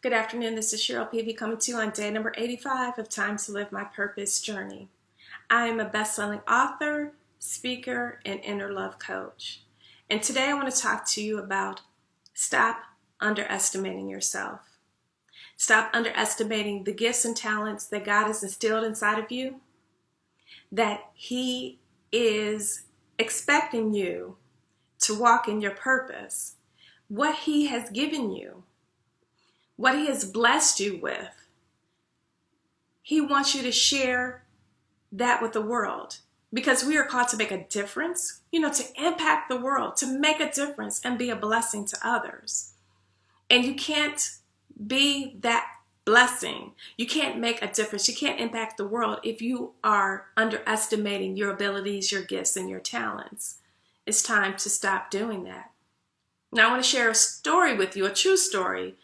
Good afternoon, this is Cheryl PV coming to you on day number 85 of Time to Live My Purpose Journey. I am a best-selling author, speaker, and inner love coach. And today I want to talk to you about stop underestimating yourself. Stop underestimating the gifts and talents that God has instilled inside of you, that He is expecting you to walk in your purpose, what He has given you, what He has blessed you with. He wants you to share that with the world because we are called to make a difference, to impact the world, to make a difference and be a blessing to others. And you can't be that blessing. You can't make a difference. You can't impact the world if you are underestimating your abilities, your gifts, and your talents. It's time to stop doing that. Now, I want to share a story with you, a true story,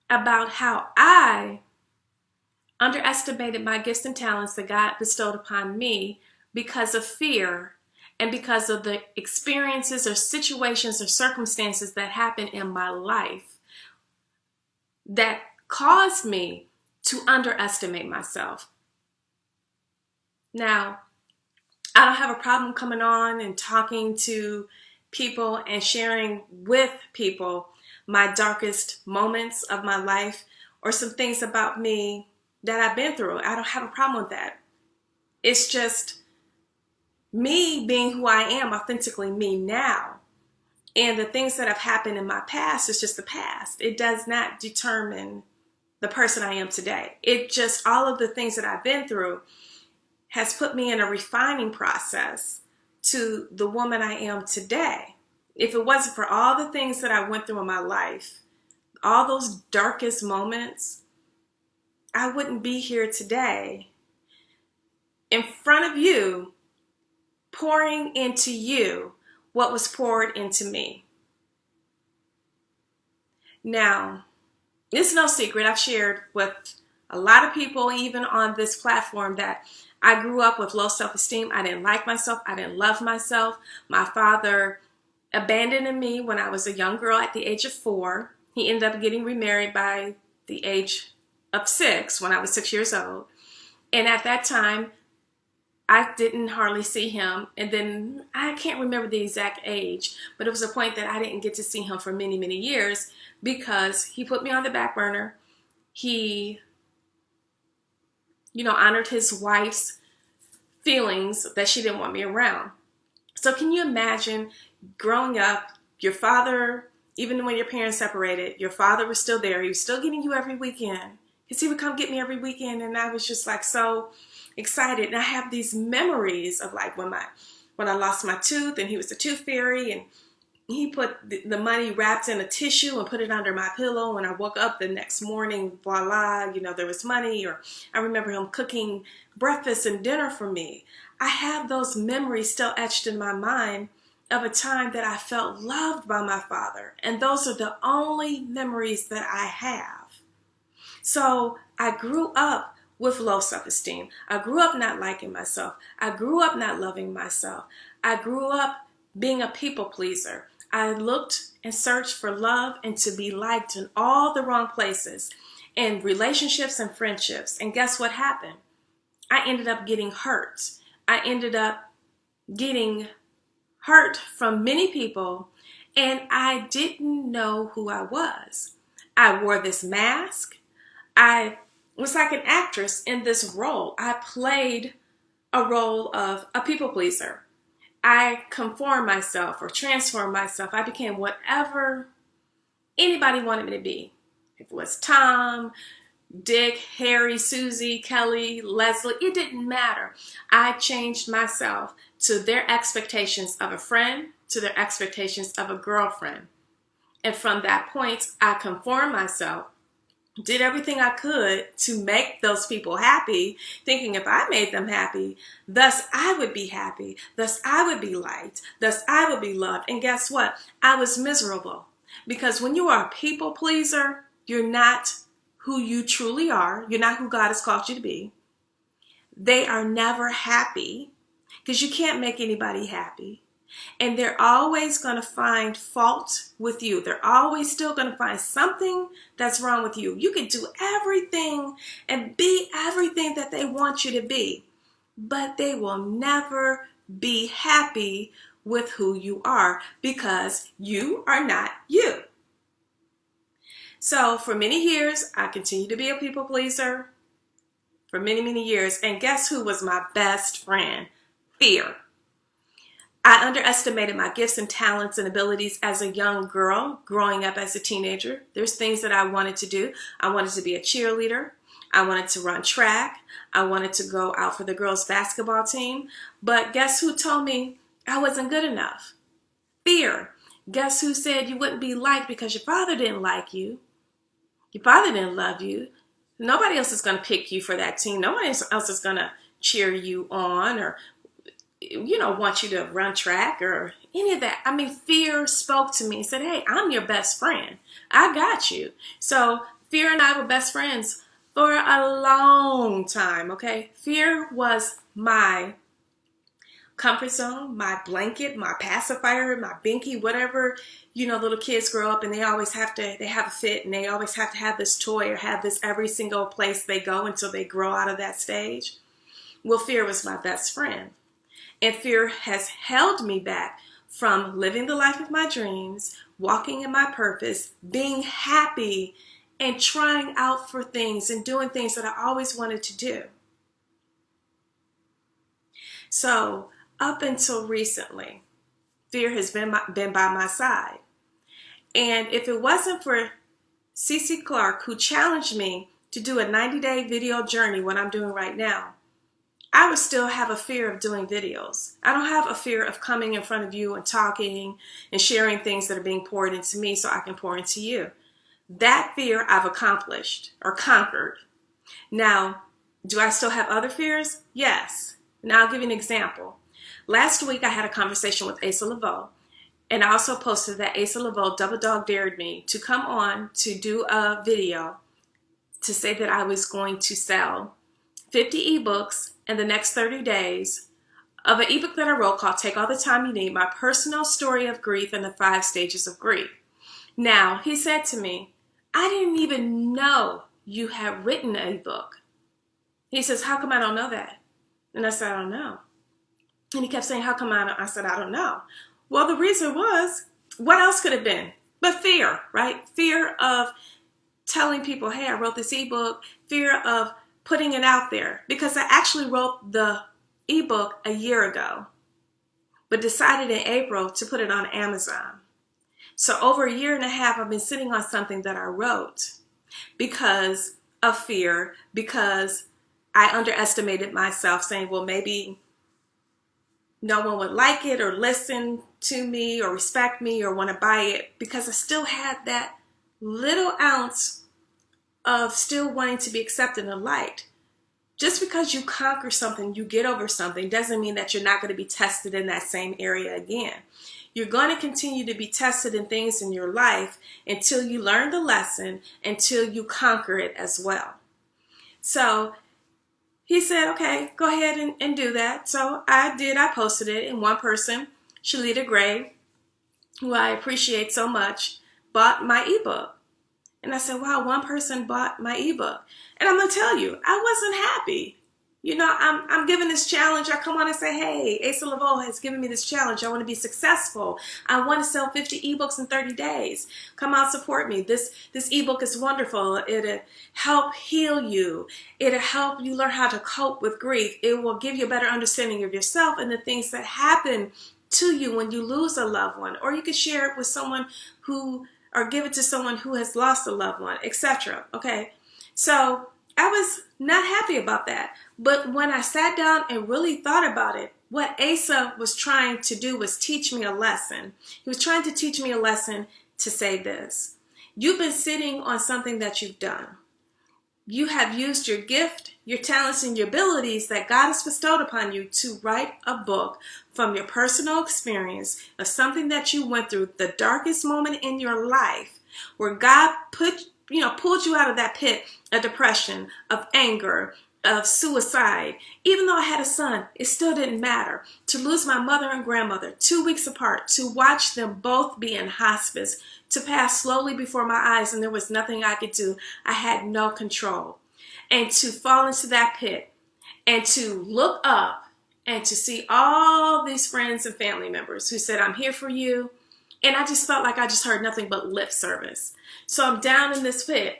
about how I underestimated my gifts and talents that God bestowed upon me because of fear and because of the experiences or situations or circumstances that happened in my life that caused me to underestimate myself. Now, I don't have a problem coming on and talking to people and sharing with people my darkest moments of my life or some things about me that I've been through. I don't have a problem with that. It's just me being who I am, authentically me now. And the things that have happened in my past is just the past. It does not determine the person I am today. It just, all of the things that I've been through has put me in a refining process to the woman I am today. If it wasn't for all the things that I went through in my life, all those darkest moments, I wouldn't be here today in front of you, pouring into you what was poured into me. Now, it's no secret. I've shared with a lot of people, even on this platform, that I grew up with low self-esteem. I didn't like myself. I didn't love myself. My father abandoned me when I was a young girl at the age of 4. He ended up getting remarried by the age of 6 when I was 6 years old. And at that time, I didn't hardly see him. And then I can't remember the exact age, but it was a point that I didn't get to see him for many, many years because he put me on the back burner. He, honored his wife's feelings that she didn't want me around. So can you imagine growing up, your father, even when your parents separated, your father was still there. He was still getting you every weekend because he would come get me every weekend. And I was just like so excited. And I have these memories of like when I lost my tooth and he was the tooth fairy and he put the money wrapped in a tissue and put it under my pillow. When I woke up the next morning, voila, there was money. Or I remember him cooking breakfast and dinner for me. I have those memories still etched in my mind of a time that I felt loved by my father. And those are the only memories that I have. So I grew up with low self-esteem. I grew up not liking myself. I grew up not loving myself. I grew up being a people pleaser. I looked and searched for love and to be liked in all the wrong places, in relationships and friendships. And guess what happened? I ended up getting hurt. I ended up getting hurt from many people, and I didn't know who I was. I wore this mask. I was like an actress in this role. I played a role of a people pleaser. I conformed myself or transformed myself. I became whatever anybody wanted me to be. If it was Tom, Dick, Harry, Susie, Kelly, Leslie, it didn't matter. I changed myself to their expectations of a friend, to their expectations of a girlfriend. And from that point, I conformed myself, did everything I could to make those people happy, thinking if I made them happy, thus I would be happy, thus I would be liked, thus I would be loved. And guess what? I was miserable because when you are a people pleaser, you're not who you truly are. You're not who God has called you to be. They are never happy because you can't make anybody happy. And they're always going to find fault with you. They're always still going to find something that's wrong with you. You can do everything and be everything that they want you to be, but they will never be happy with who you are because you are not you. So for many years, I continued to be a people pleaser for many, many years. And guess who was my best friend? Fear. I underestimated my gifts and talents and abilities as a young girl growing up as a teenager. There's things that I wanted to do. I wanted to be a cheerleader. I wanted to run track. I wanted to go out for the girls' basketball team. But guess who told me I wasn't good enough? Fear. Guess who said you wouldn't be liked because your father didn't like you? Your father didn't love you. Nobody else is going to pick you for that team. Nobody else is going to cheer you on or want you to run track or any of that. I mean, fear spoke to me and said, hey, I'm your best friend. I got you. So fear and I were best friends for a long time, okay? Fear was my comfort zone, my blanket, my pacifier, my binky, whatever, little kids grow up and they have a fit and they always have to have this toy or have this every single place they go until they grow out of that stage. Well, fear was my best friend. And fear has held me back from living the life of my dreams, walking in my purpose, being happy, and trying out for things and doing things that I always wanted to do. So up until recently, fear has been by my side. And if it wasn't for Cece Clark, who challenged me to do a 90-day video journey, what I'm doing right now, I would still have a fear of doing videos. I don't have a fear of coming in front of you and talking and sharing things that are being poured into me so I can pour into you. That fear I've accomplished or conquered. Now, do I still have other fears? Yes. Now I'll give you an example. Last week I had a conversation with Asa Laveau, and I also posted that Asa Laveau double dog dared me to come on to do a video to say that I was going to sell 50 ebooks in the next 30 days of an ebook that I wrote called Take All the Time You Need, My Personal Story of Grief and the 5 Stages of Grief. Now, he said to me, I didn't even know you had written an ebook. He says, how come I don't know that? And I said, I don't know. And he kept saying, how come I said, I don't know. Well, the reason was, what else could it have been? But fear, right? Fear of telling people, hey, I wrote this ebook. Fear of putting it out there. Because I actually wrote the ebook a year ago, but decided in April to put it on Amazon. So over a year and a half, I've been sitting on something that I wrote because of fear, because I underestimated myself, saying, well, maybe no one would like it or listen to me or respect me or want to buy it, because I still had that little ounce of still wanting to be accepted and liked. Just because you conquer something, you get over something, doesn't mean that you're not going to be tested in that same area again. You're going to continue to be tested in things in your life until you learn the lesson, until you conquer it as well. So he said, okay, go ahead and do that. So I did. I posted it, and one person, Shalita Gray, who I appreciate so much, bought my ebook. And I said, wow, one person bought my ebook. And I'm going to tell you, I wasn't happy. I'm given this challenge. I come on and say, hey, Asa Laveau has given me this challenge. I want to be successful. I want to sell 50 ebooks in 30 days. Come out, support me. This ebook is wonderful. It'll help heal you. It'll help you learn how to cope with grief. It will give you a better understanding of yourself and the things that happen to you when you lose a loved one. Or you could share it with someone or give it to someone who has lost a loved one, etc. Okay? So I was not happy about that. But when I sat down and really thought about it, what Asa was trying to do was teach me a lesson. He was trying to teach me a lesson to say this. You've been sitting on something that you've done. You have used your gift, your talents, and your abilities that God has bestowed upon you to write a book from your personal experience of something that you went through, the darkest moment in your life, where God pulled you out of that pit of depression, of anger, of suicide. Even though I had a son, it still didn't matter. To lose my mother and grandmother 2 weeks apart, to watch them both be in hospice, to pass slowly before my eyes and there was nothing I could do. I had no control. And to fall into that pit and to look up and to see all these friends and family members who said, I'm here for you. And I just felt like I just heard nothing but lip service. So I'm down in this pit.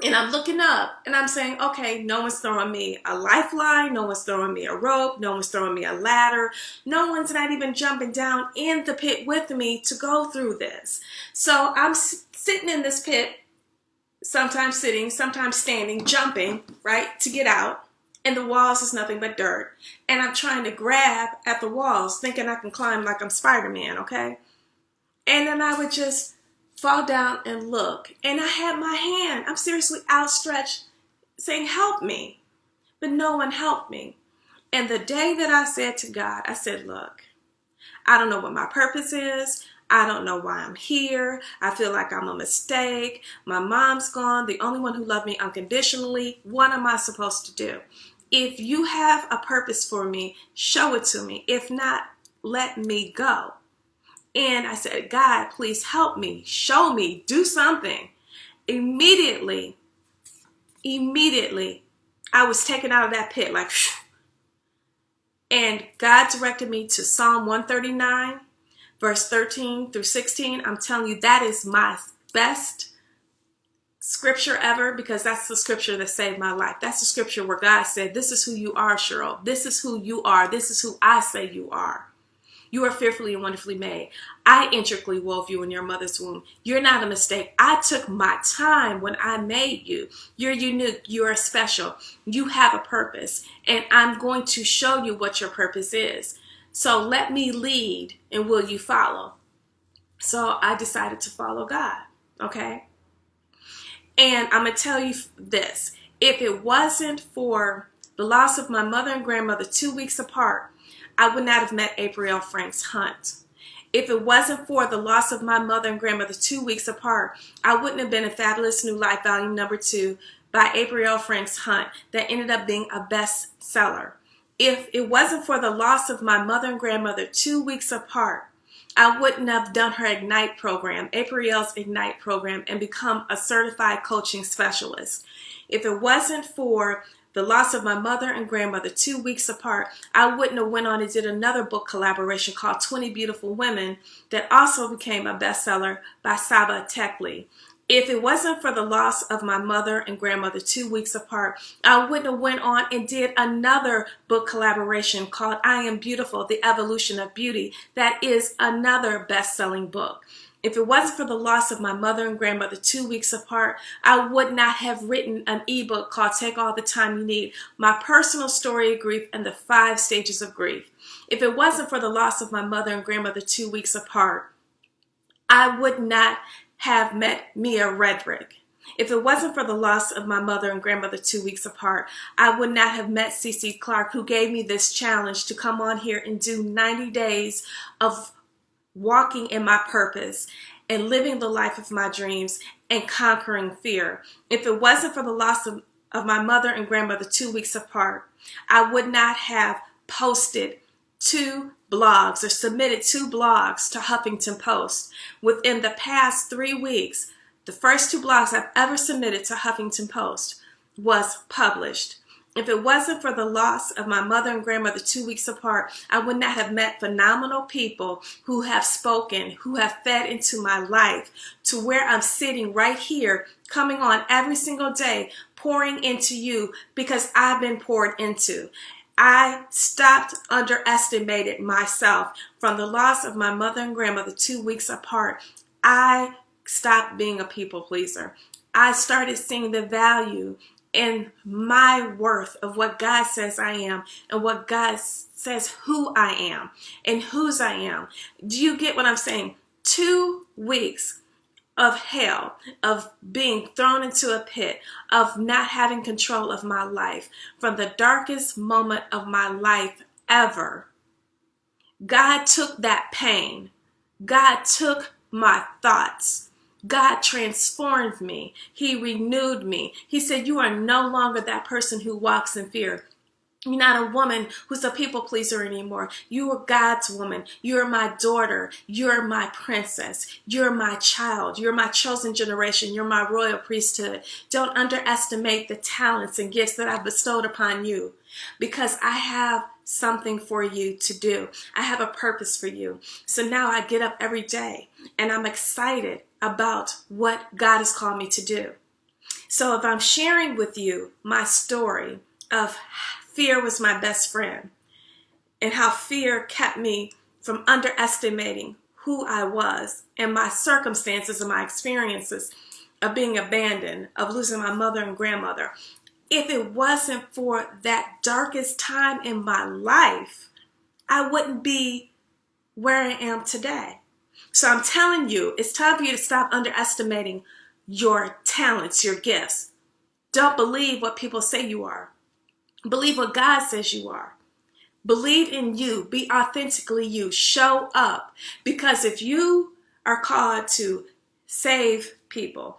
And I'm looking up and I'm saying, okay, no one's throwing me a lifeline. No one's throwing me a rope. No one's throwing me a ladder. No one's not even jumping down in the pit with me to go through this. So I'm sitting in this pit, sometimes sitting, sometimes standing, jumping, right, to get out. And the walls is nothing but dirt. And I'm trying to grab at the walls, thinking I can climb like I'm Spider-Man, okay? And then I would just fall down and look. And I had my hand, I'm seriously outstretched, saying, help me. But no one helped me. And the day that I said to God, I said, look, I don't know what my purpose is. I don't know why I'm here. I feel like I'm a mistake. My mom's gone. The only one who loved me unconditionally. What am I supposed to do? If you have a purpose for me, show it to me. If not, let me go. And I said, God, please help me, show me, do something. Immediately, I was taken out of that pit like, phew. And God directed me to Psalm 139, verse 13 through 16. I'm telling you, that is my best scripture ever, because that's the scripture that saved my life. That's the scripture where God said, this is who you are, Cheryl. This is who you are. This is who I say you are. You are fearfully and wonderfully made. I intricately wove you in your mother's womb. You're not a mistake. I took my time when I made you. You're unique. You are special. You have a purpose. And I'm going to show you what your purpose is. So let me lead, and will you follow? So I decided to follow God. Okay? And I'm going to tell you this. If it wasn't for the loss of my mother and grandmother 2 weeks apart, I would not have met April Franks Hunt. If it wasn't for the loss of my mother and grandmother 2 weeks apart, I wouldn't have been in Fabulous New Life, Volume Number 2 by April Franks Hunt that ended up being a bestseller. If it wasn't for the loss of my mother and grandmother 2 weeks apart, I wouldn't have done her Ignite program, April's Ignite program, and become a certified coaching specialist. If it wasn't for the loss of my mother and grandmother 2 weeks apart, I wouldn't have went on and did another book collaboration called 20 Beautiful Women that also became a bestseller by Saba Tekli. If it wasn't for the loss of my mother and grandmother 2 weeks apart, I wouldn't have went on and did another book collaboration called I Am Beautiful, The Evolution of Beauty. That is another best-selling book. If it wasn't for the loss of my mother and grandmother 2 weeks apart, I would not have written an ebook called Take All the Time You Need, My Personal Story of Grief and the 5 Stages of Grief. If it wasn't for the loss of my mother and grandmother 2 weeks apart, I would not have met Mia Redrick. If it wasn't for the loss of my mother and grandmother 2 weeks apart, I would not have met Cece Clark, who gave me this challenge to come on here and do 90 days of walking in my purpose and living the life of my dreams and conquering fear. If it wasn't for the loss of my mother and grandmother 2 weeks apart, I would not have posted 2 blogs or submitted 2 blogs to Huffington Post. Within the past 3 weeks, the first 2 blogs I've ever submitted to Huffington Post was published. If it wasn't for the loss of my mother and grandmother 2 weeks apart, I would not have met phenomenal people who have spoken, who have fed into my life to where I'm sitting right here, coming on every single day, pouring into you because I've been poured into. I stopped underestimating myself from the loss of my mother and grandmother 2 weeks apart. I stopped being a people pleaser. I started seeing the value in my worth of what God says I am and what God says who I am and whose I am. Do you get what I'm saying? 2 weeks of hell, of being thrown into a pit, of not having control of my life, from the darkest moment of my life ever. God took that pain. God took my thoughts. God transformed me. He renewed me. He said, you are no longer that person who walks in fear. You're not a woman who's a people pleaser anymore. You are God's woman. You're my daughter. You're my princess. You're my child. You're my chosen generation. You're my royal priesthood. Don't underestimate the talents and gifts that I've bestowed upon you, because I have something for you to do. I have a purpose for you. So now I get up every day and I'm excited about what God has called me to do. So if I'm sharing with you my story of fear was my best friend, and how fear kept me from underestimating who I was and my circumstances and my experiences of being abandoned, of losing my mother and grandmother. If it wasn't for that darkest time in my life, I wouldn't be where I am today. So I'm telling you, it's time for you to stop underestimating your talents, your gifts. Don't believe what people say you are. Believe what God says you are. Believe in you. Be authentically you. Show up. Because if you are called to save people,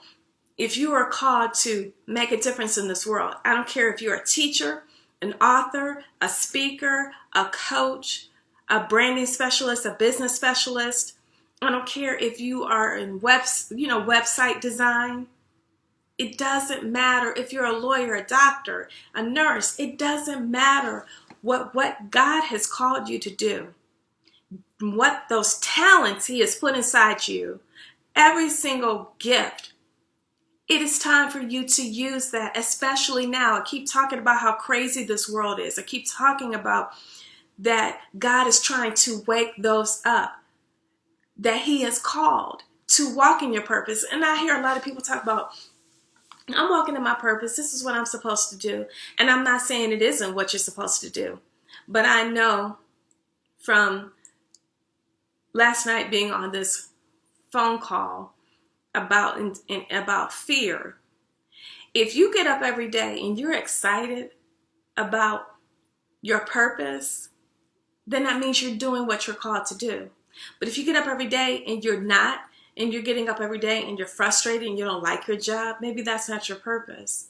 if you are called to make a difference in this world, I don't care if you're a teacher, an author, a speaker, a coach, a branding specialist, a business specialist. I don't care if you are in website design. It doesn't matter if you're a lawyer, a doctor, a nurse. It doesn't matter what God has called you to do. What those talents He has put inside you, every single gift. It is time for you to use that, especially now. I keep talking about how crazy this world is. I keep talking about that God is trying to wake those up that He has called to walk in your purpose. And I hear a lot of people talk about, I'm walking in my purpose. This is what I'm supposed to do. And I'm not saying it isn't what you're supposed to do. But I know from last night being on this phone call about fear, if you get up every day and you're excited about your purpose, then that means you're doing what you're called to do. But if you get up every day and you're not, and you're getting up every day and you're frustrated and you don't like your job, maybe that's not your purpose.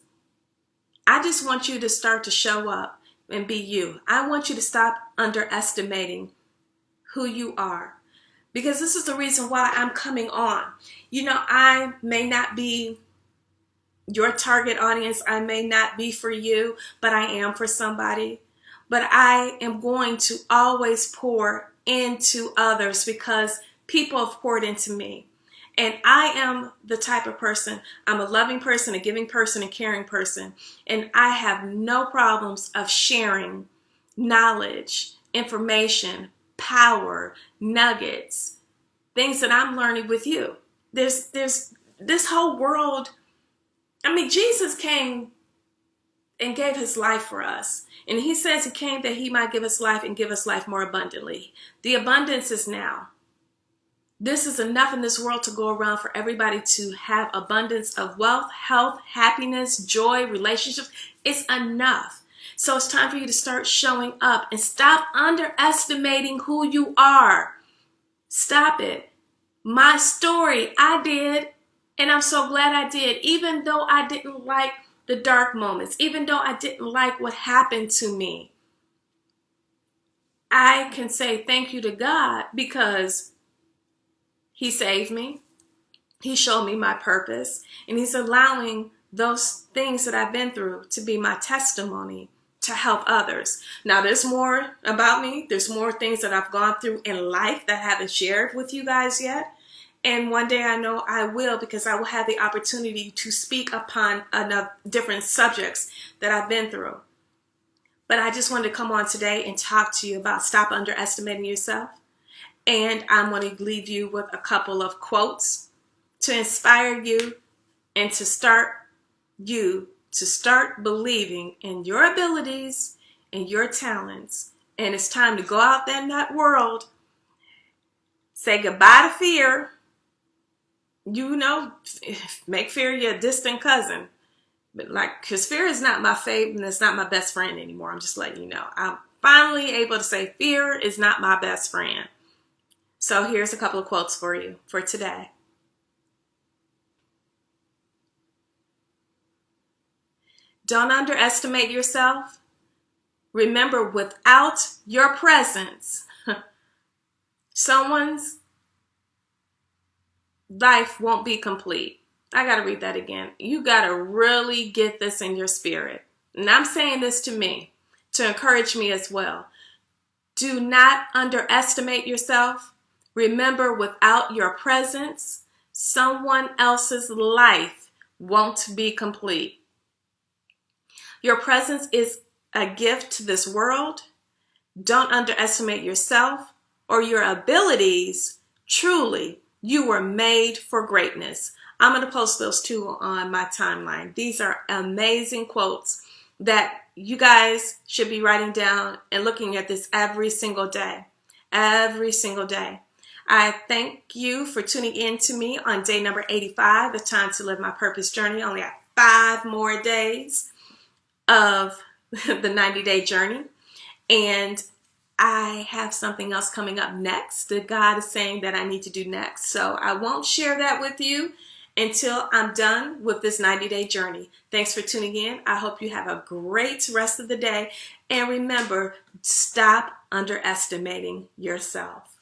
I just want you to start to show up and be you. I want you to stop underestimating who you are, because this is the reason why I'm coming on. I may not be your target audience. I may not be for you, but I am for somebody. But I am going to always pour into others because people have poured into me. And I am the type of person, I'm a loving person, a giving person, a caring person. And I have no problems of sharing knowledge, information, power, nuggets, things that I'm learning with you. There's this whole world. Jesus came and gave His life for us. And He says He came that He might give us life and give us life more abundantly. The abundance is now. This is enough in this world to go around for everybody to have abundance of wealth, health, happiness, joy, relationships. It's enough. So it's time for you to start showing up and stop underestimating who you are. Stop it. My story, I did, and I'm so glad I did, even though I didn't like the dark moments, even though I didn't like what happened to me. I can say thank you to God because He saved me. He showed me my purpose. And He's allowing those things that I've been through to be my testimony to help others. Now, there's more about me. There's more things that I've gone through in life that I haven't shared with you guys yet. And one day I know I will, because I will have the opportunity to speak upon different subjects that I've been through. But I just wanted to come on today and talk to you about stop underestimating yourself. And I'm going to leave you with a couple of quotes to inspire you and to start believing in your abilities and your talents. And it's time to go out there in that world, say goodbye to fear. Make fear your distant cousin. But because fear is not my favorite and it's not my best friend anymore. I'm just letting you know. I'm finally able to say fear is not my best friend. So here's a couple of quotes for you for today. Don't underestimate yourself. Remember, without your presence, someone's life won't be complete. I got to read that again. You got to really get this in your spirit. And I'm saying this to me, to encourage me as well. Do not underestimate yourself. Remember, without your presence, someone else's life won't be complete. Your presence is a gift to this world. Don't underestimate yourself or your abilities. Truly, you were made for greatness. I'm going to post those two on my timeline. These are amazing quotes that you guys should be writing down and looking at this every single day. Every single day. I thank you for tuning in to me on day number 85, the Time to Live My Purpose journey. Only have 5 more days of the 90-day journey. And I have something else coming up next that God is saying that I need to do next. So I won't share that with you until I'm done with this 90-day journey. Thanks for tuning in. I hope you have a great rest of the day. And remember, stop underestimating yourself.